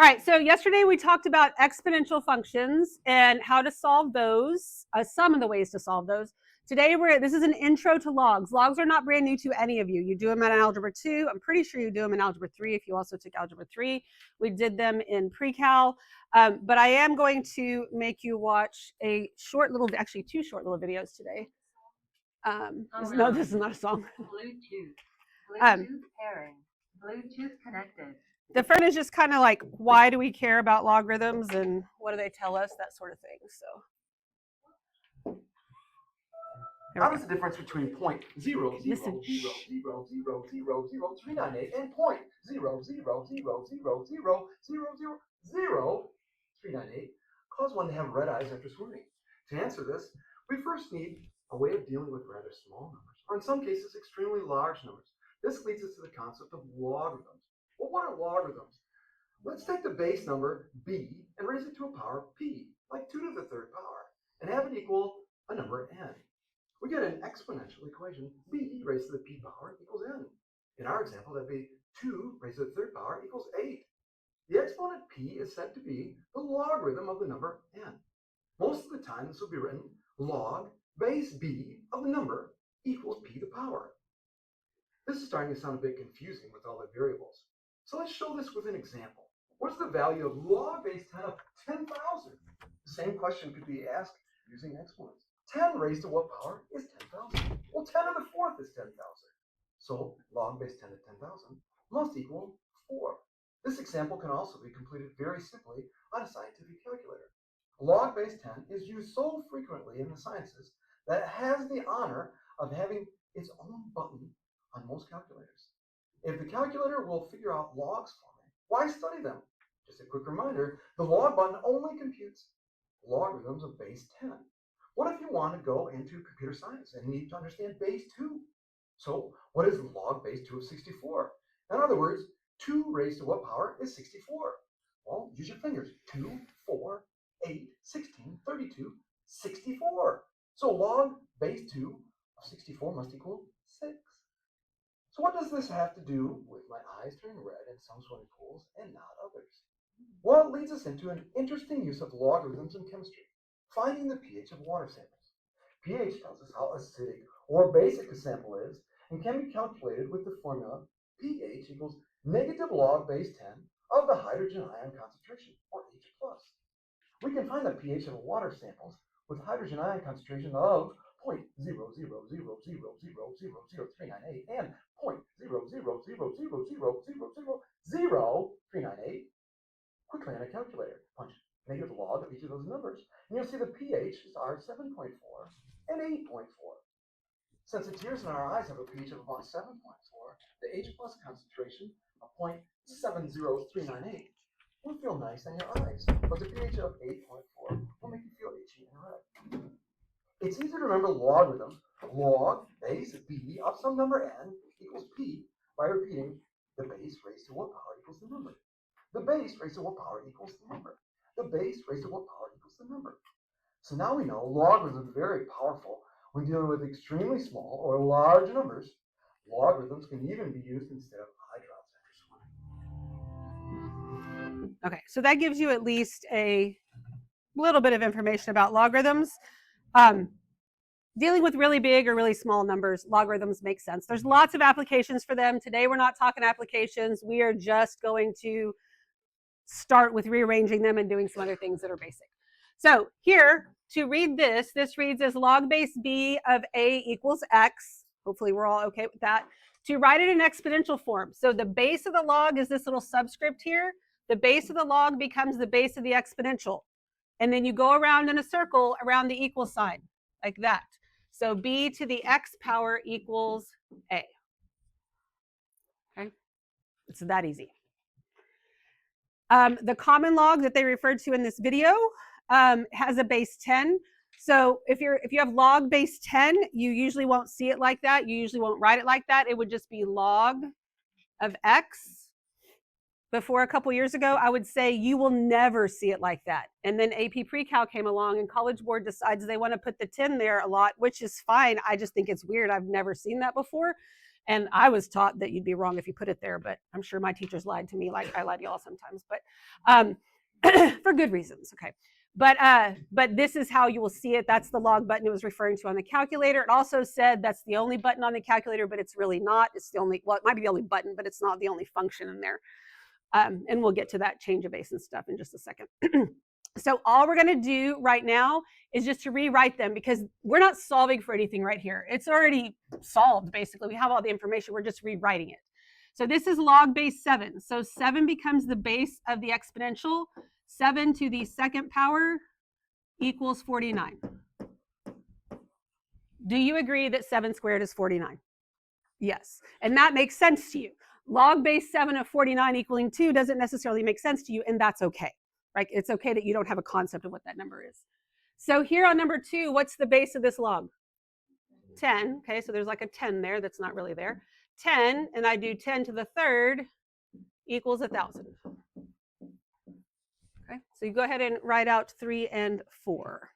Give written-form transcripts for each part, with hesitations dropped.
All right, so yesterday we talked about exponential functions and how to solve those, some of the ways to solve those. Today, this is an intro to logs. Logs are not brand new to any of you. You do them in Algebra 2. I'm pretty sure you do them in Algebra 3 if you also took Algebra 3. We did them in pre-cal, but I am going to make you watch a short little, actually 2 short little videos today. No, this is not a song. Bluetooth pairing, Bluetooth connected. The first one is just kind of like, why do we care about logarithms and what do they tell us, that sort of thing. So, how does the difference between 0.0000000000398 and 0.00000000398 cause one to have red eyes after swimming? To answer this, we first need a way of dealing with rather small numbers, or in some cases, extremely large numbers. This leads us to the concept of logarithms. Well, what are logarithms? Let's take the base number b and raise it to a power p, like 2 to the third power, and have it equal a number n. We get an exponential equation, b raised to the p power equals n. In our example, that'd be 2 raised to the third power equals 8. The exponent p is said to be the logarithm of the number n. Most of the time, this will be written log base b of the number equals p to the power. This is starting to sound a bit confusing with all the variables. So let's show this with an example. What is the value of log base 10 of 10,000? The same question could be asked using exponents. 10 raised to what power is 10,000? Well, 10 to the fourth is 10,000. So log base 10 of 10,000 must equal 4. This example can also be completed very simply on a scientific calculator. Log base 10 is used so frequently in the sciences that it has the honor of having its own button on most calculators. If the calculator will figure out logs for me, why study them? Just a quick reminder, the log button only computes logarithms of base 10. What if you want to go into computer science and need to understand base 2? So what is log base 2 of 64? In other words, 2 raised to what power is 64? Well, use your fingers. 2, 4, 8, 16, 32, 64. So log base 2 of 64 must equal 6. So what does this have to do with my eyes turning red in some swimming pools and not others? Well, it leads us into an interesting use of logarithms in chemistry, finding the pH of water samples. pH tells us how acidic or basic a sample is and can be calculated with the formula pH equals negative log base 10 of the hydrogen ion concentration, or H+. We can find the pH of water samples with hydrogen ion concentration of 0.00000000398 and 0.00000000398 quickly on a calculator. Punch negative log of each of those numbers, and you'll see the pHs are 7.4 and 8.4. Since the tears in our eyes have a pH of about 7.4, the H+ concentration of 0.70398 will feel nice on your eyes, but the pH of 8.4 will make you feel itchy and red. It's easy to remember logarithms. Log base b of some number n equals p by repeating the base raised to what power equals the number. The base raised to what power equals the number. The base raised to what power equals the number. So now we know logarithms are very powerful when dealing with extremely small or large numbers. Logarithms can even be used instead of eye drops after swimming. Okay, so that gives you at least a little bit of information about logarithms. Dealing with really big or really small numbers, logarithms make sense. There's lots of applications for them. Today we're not talking applications. We are just going to start with rearranging them and doing some other things that are basic. So here, to read this reads as log base b of a equals x. Hopefully we're all okay with that. To write it in exponential form. So the base of the log is this little subscript here. The base of the log becomes the base of the exponential. And then you go around in a circle around the equal sign, like that. So b to the x power equals a. Okay, it's that easy. The common log that they referred to in this video has a base 10. So if you have log base 10, you usually won't see it like that. You usually won't write it like that. It would just be log of x. Before a couple years ago, I would say you will never see it like that. And then AP Pre-Cal came along and College Board decides they want to put the 10 there a lot, which is fine. I just think it's weird. I've never seen that before. And I was taught that you'd be wrong if you put it there, but I'm sure my teachers lied to me like I lie to y'all sometimes, but for good reasons, okay. But this is how you will see it. That's the log button it was referring to on the calculator. It also said that's the only button on the calculator, but it's really not. It's the only, well, it might be the only button, but it's not the only function in there. And we'll get to that change of base and stuff in just a second. So all we're going to do right now is just to rewrite them, because we're not solving for anything right here. It's already solved, basically. We have all the information. We're just rewriting it. So this is log base 7. So 7 becomes the base of the exponential. 7 to the second power equals 49. Do you agree that 7 squared is 49? Yes. And that makes sense to you. Log base 7 of 49 equaling 2 doesn't necessarily make sense to you, and that's okay. Right? It's okay that you don't have a concept of what that number is. So here on number 2, what's the base of this log? 10. Okay, so there's like a 10 there that's not really there. 10, and I do 10 to the third equals 1,000. Okay, so you go ahead and write out 3 and 4.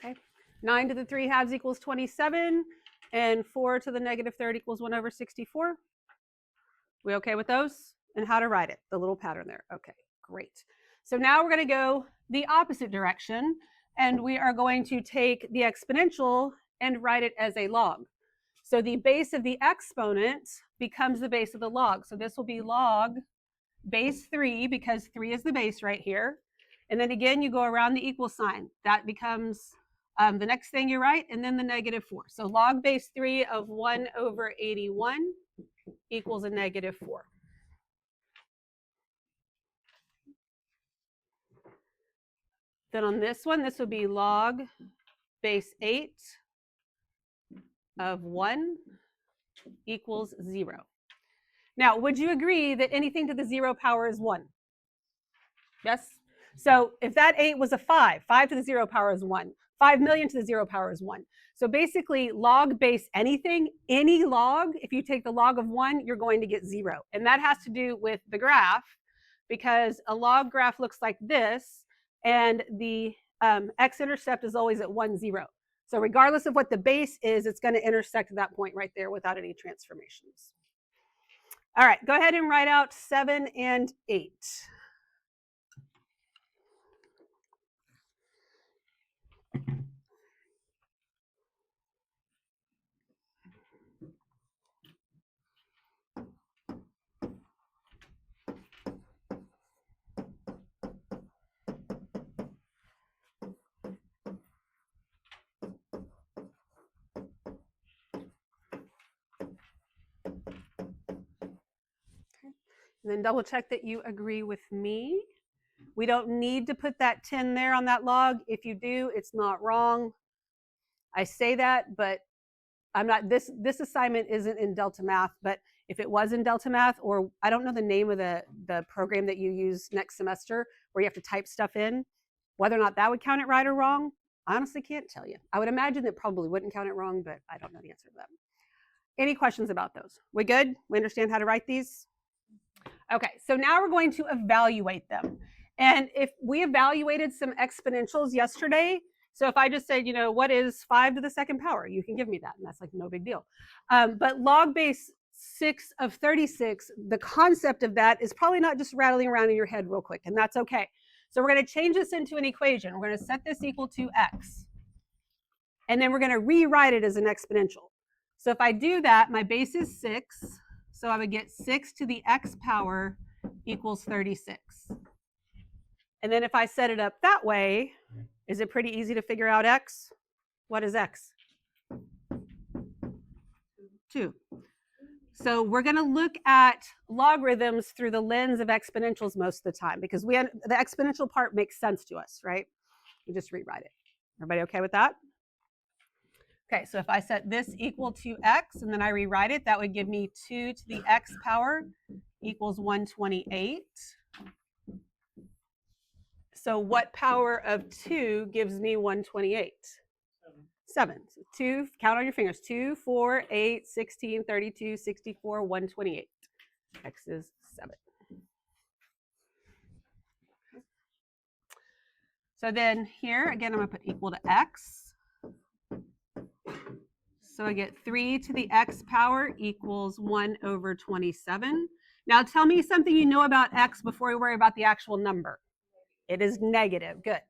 Okay, 9 to the 3 halves equals 27, and 4 to the negative third equals 1 over 64. We okay with those? And how to write it, the little pattern there. Okay, great. So now we're going to go the opposite direction, and we are going to take the exponential and write it as a log. So the base of the exponent becomes the base of the log. So this will be log base 3, because 3 is the base right here. And then again, you go around the equal sign. That becomes the next thing you write, and then the negative 4. So log base 3 of 1 over 81 equals a negative 4. Then on this one, this would be log base 8 of 1 equals 0. Now, would you agree that anything to the 0 power is 1? Yes? So if that 8 was a 5, 5 to the 0 power is 1. 5 million to the 0 power is 1. So basically, log base anything, any log, if you take the log of 1, you're going to get 0. And that has to do with the graph, because a log graph looks like this, and the x-intercept is always at 1, 0. So regardless of what the base is, it's going to intersect that point right there without any transformations. All right, go ahead and write out 7 and 8. And then double check that you agree with me. We don't need to put that 10 there on that log. If you do, it's not wrong. I say that, but I'm not, this assignment isn't in Delta Math, but if it was in Delta Math, or I don't know the name of the program that you use next semester where you have to type stuff in, whether or not that would count it right or wrong, I honestly can't tell you. I would imagine that probably wouldn't count it wrong, but I don't know the answer to that. Any questions about those? We good? We understand how to write these? Okay, so now we're going to evaluate them. And if we evaluated some exponentials yesterday, so if I just said, you know, what is 5 to the second power? You can give me that, and that's like no big deal. But log base 6 of 36, the concept of that is probably not just rattling around in your head real quick, and that's okay. So we're going to change this into an equation. We're going to set this equal to x. And then we're going to rewrite it as an exponential. So if I do that, my base is 6. So I would get 6 to the x power equals 36. And then if I set it up that way, is it pretty easy to figure out x? What is x? 2. So we're going to look at logarithms through the lens of exponentials most of the time, because the exponential part makes sense to us, right? We just rewrite it. Everybody okay with that? Okay, so if I set this equal to x and then I rewrite it, that would give me 2 to the x power equals 128. So what power of 2 gives me 128? 7. So 2, count on your fingers. 2, 4, 8, 16, 32, 64, 128. X is 7. So then here, again, I'm going to put equal to x. So I get 3 to the x power equals 1 over 27. Now tell me something you know about x before we worry about the actual number. It is negative. Good.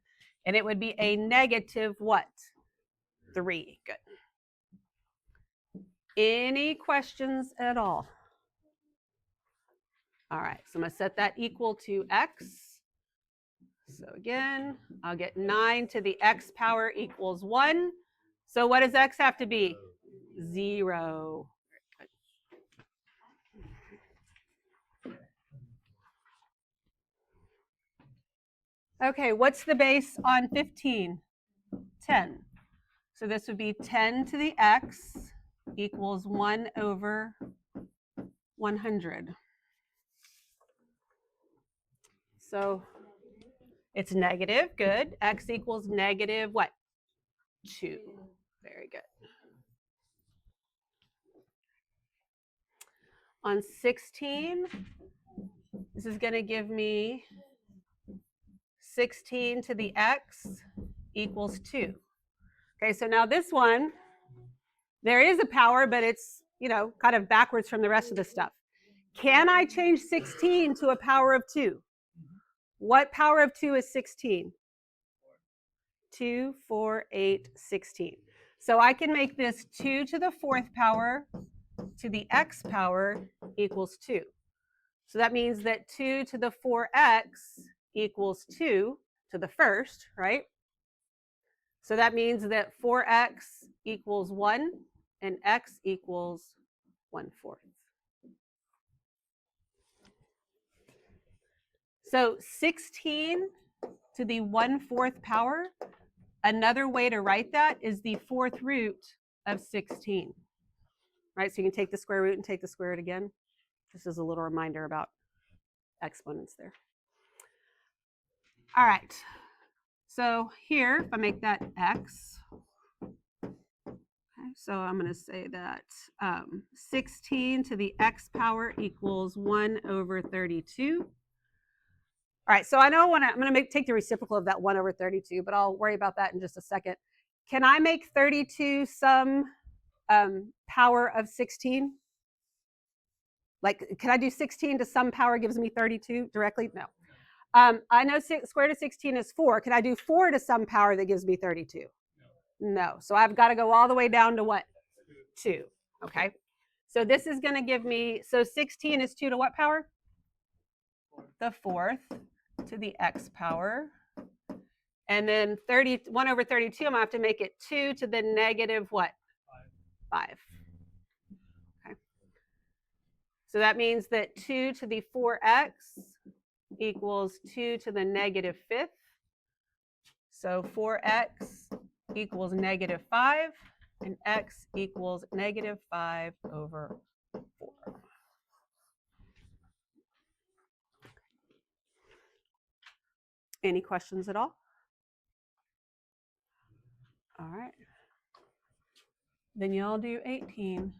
And it would be a negative what? 3. Good. Any questions at all? All right, so I'm going to set that equal to x. So again, I'll get 9 to the x power equals 1. So what does x have to be? 0. Okay, what's the base on 15? 10. So this would be 10 to the x equals 1 over 100. So it's negative. Good. X equals negative what? 2. Very good. On 16, this is going to give me 16 to the x equals 2. Okay, so now this one, there is a power, but it's, you know, kind of backwards from the rest of the stuff. Can I change 16 to a power of 2? What power of 2 is 16? 2, 4, 8, 16. So I can make this 2 to the 4th power to the x power equals 2. So that means that 2 to the 4x equals 2 to the first, right? So that means that 4x equals 1 and x equals 1/4. So 16 to the 1/4 power, another way to write that is the 4th root of 16. Right, so you can take the square root and take the square root again. This is a little reminder about exponents there. All right, so here, if I make that x, okay, so I'm going to say that 16 to the x power equals 1 over 32. All right, so I know when I'm going to take the reciprocal of that 1 over 32, but I'll worry about that in just a second. Can I make 32 some power of 16? Like, can I do 16 to some power gives me 32 directly? No. I know square root of 16 is 4. Can I do 4 to some power that gives me 32? No. So I've got to go all the way down to what? 2. Okay. So this is going to give me, so 16 is 2 to what power? The 4th to the x power. And then 1 over 32, I'm going to have to make it 2 to the negative what? 5. Okay. So that means that 2 to the 4x equals 2 to the negative 5th. So 4x equals negative 5, and x equals negative 5 over 4. Any questions at all? All right. Then y'all do 18.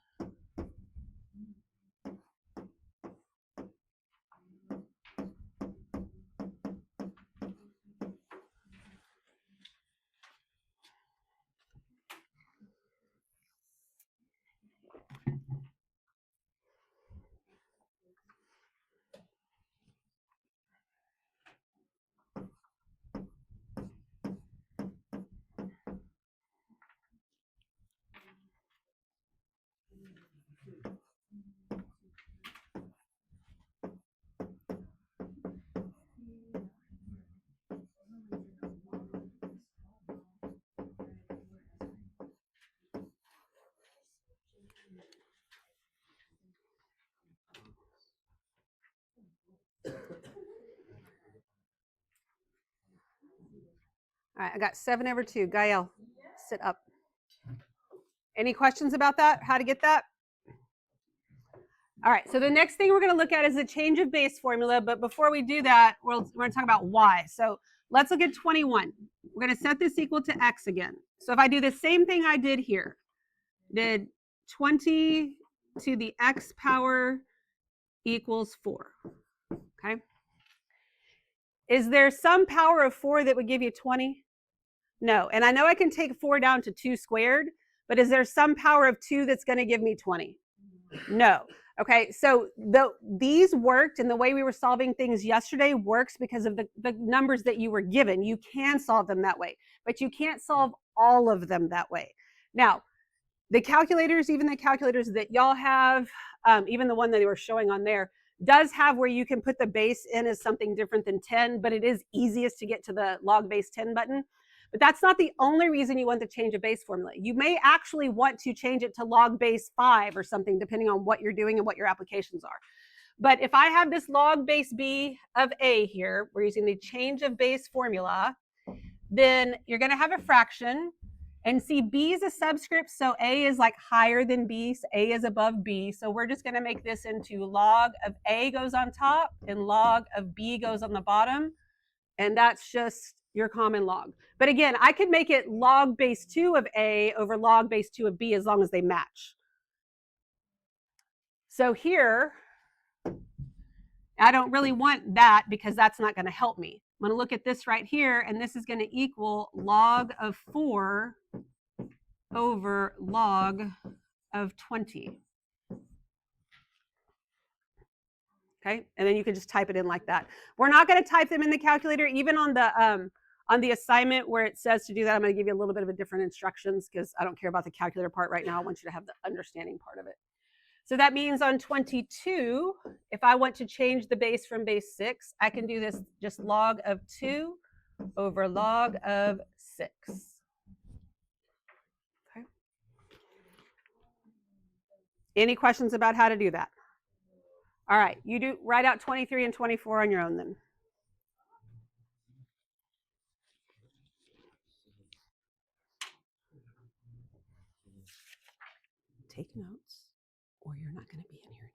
All right, I got 7 over 2. Gael, sit up. Any questions about that? How to get that? All right, so the next thing we're going to look at is the change of base formula. But before we do that, we're going to talk about y. So let's look at 21. We're going to set this equal to x again. So if I do the same thing I did here, did 20 to the x power equals 4. Okay. Is there some power of 4 that would give you 20? No. And I know I can take 4 down to 2 squared, but is there some power of 2 that's going to give me 20? No. Okay, so these worked, and the way we were solving things yesterday works because of the numbers that you were given. You can solve them that way, but you can't solve all of them that way. Now, the calculators, even the calculators that y'all have, even the one that they were showing on there, does have where you can put the base in as something different than 10, but it is easiest to get to the log base 10 button. But that's not the only reason you want to change a base formula. You may actually want to change it to log base 5 or something, depending on what you're doing and what your applications are. But if I have this log base b of a here, we're using the change of base formula, then you're going to have a fraction. And see, b is a subscript, so a is like higher than b, so a is above b. So we're just going to make this into log of a goes on top and log of b goes on the bottom. And that's just your common log. But again, I could make it log base 2 of a over log base 2 of b as long as they match. So here, I don't really want that because that's not going to help me. I'm going to look at this right here, and this is going to equal log of 4 over log of 20. Okay, and then you can just type it in like that. We're not going to type them in the calculator, even on the assignment where it says to do that. I'm going to give you a little bit of a different instructions because I don't care about the calculator part right now. I want you to have the understanding part of it. So that means on 22, if I want to change the base from base 6, I can do this just log of 2 over log of 6. Okay. Any questions about how to do that? All right, you do write out 23 and 24 on your own then. Take notes or you're not going to be in here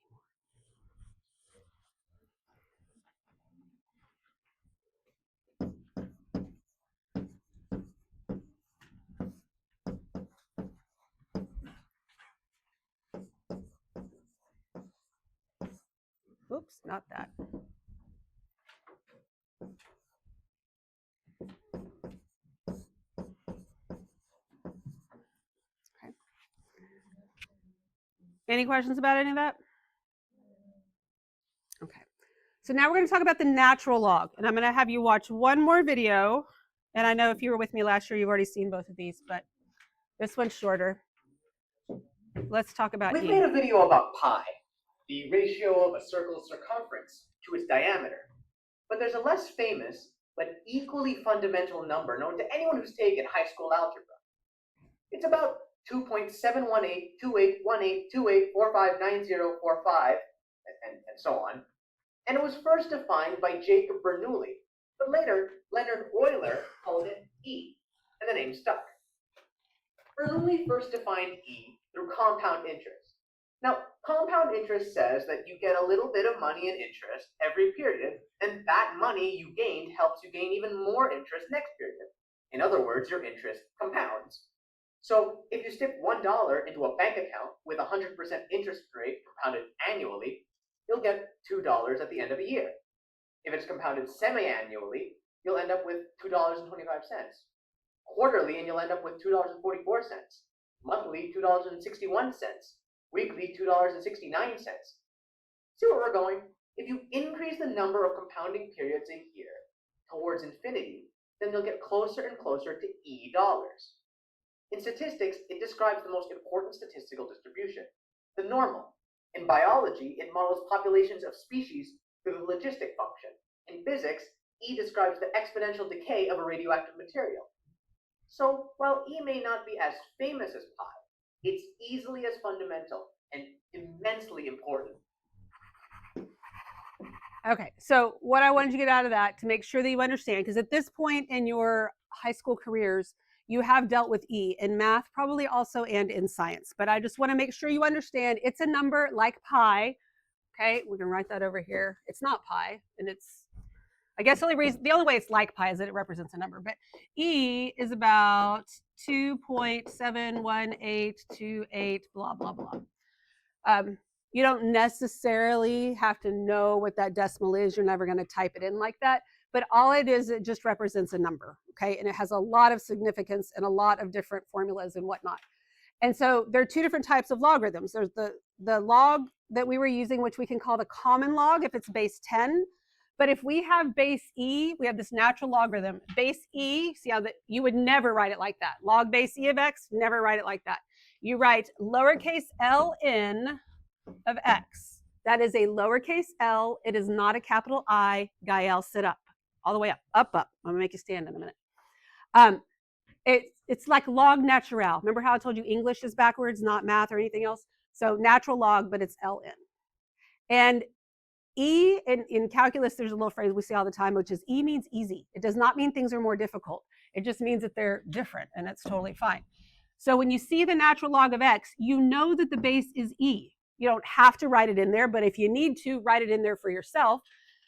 anymore. Oops, not that. Okay. Any questions about any of that? Okay. So now we're going to talk about the natural log, and I'm going to have you watch one more video. And I know if you were with me last year, you've already seen both of these, but this one's shorter. Let's talk about We've E. made a video about pi, the ratio of a circle's circumference to its diameter. But there's a less famous, but equally fundamental number known to anyone who's taken high school algebra. It's about 2.718281828459045, and so on. And it was first defined by Jacob Bernoulli, but later Leonhard Euler called it E, and the name stuck. Bernoulli first defined E through compound interest. Now, compound interest says that you get a little bit of money in interest every period, and that money you gained helps you gain even more interest next period. In other words, your interest compounds. So if you stick $1 into a bank account with 100% interest rate compounded annually, you'll get $2 at the end of a year. If it's compounded semi-annually, you'll end up with $2.25. Quarterly, and you'll end up with $2.44. Monthly, $2.61. Weekly, $2.69. See where we're going? If you increase the number of compounding periods a year towards infinity, then you'll get closer and closer to E dollars. In statistics, it describes the most important statistical distribution, the normal. In biology, it models populations of species through the logistic function. In physics, E describes the exponential decay of a radioactive material. So while E may not be as famous as pi, it's easily as fundamental and immensely important. Okay, so what I wanted you to get out of that to make sure that you understand, because at this point in your high school careers, you have dealt with E in math, probably also, and in science. But I just want to make sure you understand it's a number like pi. Okay, we can write that over here. It's not pi, and it's I guess the only way it's like pi is that it represents a number, but e is about 2.71828, blah, blah, blah. You don't necessarily have to know what that decimal is. You're never going to type it in like that. But all it is, it just represents a number, okay? And it has a lot of significance and a lot of different formulas and whatnot. And so there are two different types of logarithms. There's the log that we were using, which we can call the common log if it's base 10. But if we have base e, we have this natural logarithm. Base e, see how that you would never write it like that. Log base e of x, never write it like that. You write lowercase ln of x. That is a lowercase l. It is not a capital I. Gael, sit up. All the way up, up, up. I'm gonna make you stand in a minute. It's like log natural. Remember how I told you English is backwards, not math or anything else? So natural log, but it's ln. And E, in calculus, there's a little phrase we say all the time, which is E means easy. It does not mean things are more difficult. It just means that they're different, and it's totally fine. So when you see the natural log of x, you know that the base is E. You don't have to write it in there, but if you need to, write it in there for yourself.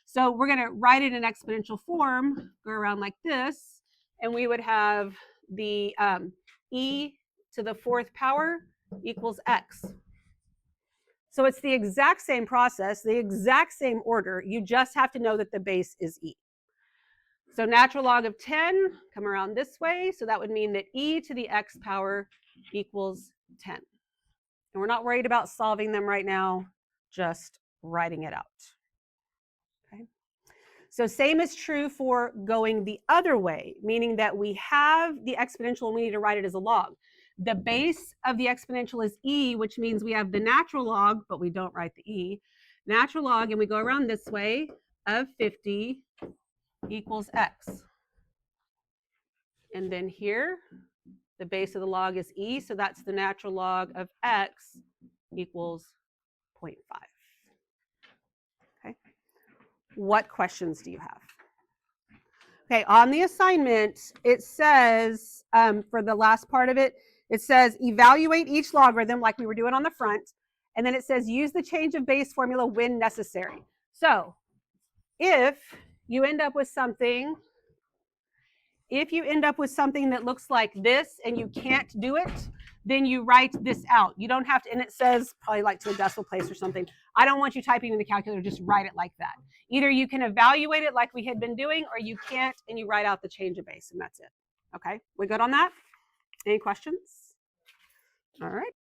So we're going to write it in exponential form, go around like this, and we would have the e to the 4th power equals x. So it's the exact same process, the exact same order. You just have to know that the base is e. So natural log of 10, come around this way. So that would mean that e to the x power equals 10. And we're not worried about solving them right now, just writing it out. Okay. So same is true for going the other way, meaning that we have the exponential and we need to write it as a log. The base of the exponential is e, which means we have the natural log, but we don't write the e. Natural log, and we go around this way, of 50 equals x. And then here, the base of the log is e, so that's the natural log of x equals 0.5. Okay. What questions do you have? Okay, on the assignment, it says, for the last part of it, it says evaluate each logarithm like we were doing on the front, and then it says use the change of base formula when necessary. So if you end up with something that looks like this and you can't do it, then you write this out. You don't have to, and it says probably like to a decimal place or something. I don't want you typing in the calculator, just write it like that. Either you can evaluate it like we had been doing, or you can't and you write out the change of base, and that's it. Okay, we good on that? Any questions? All right.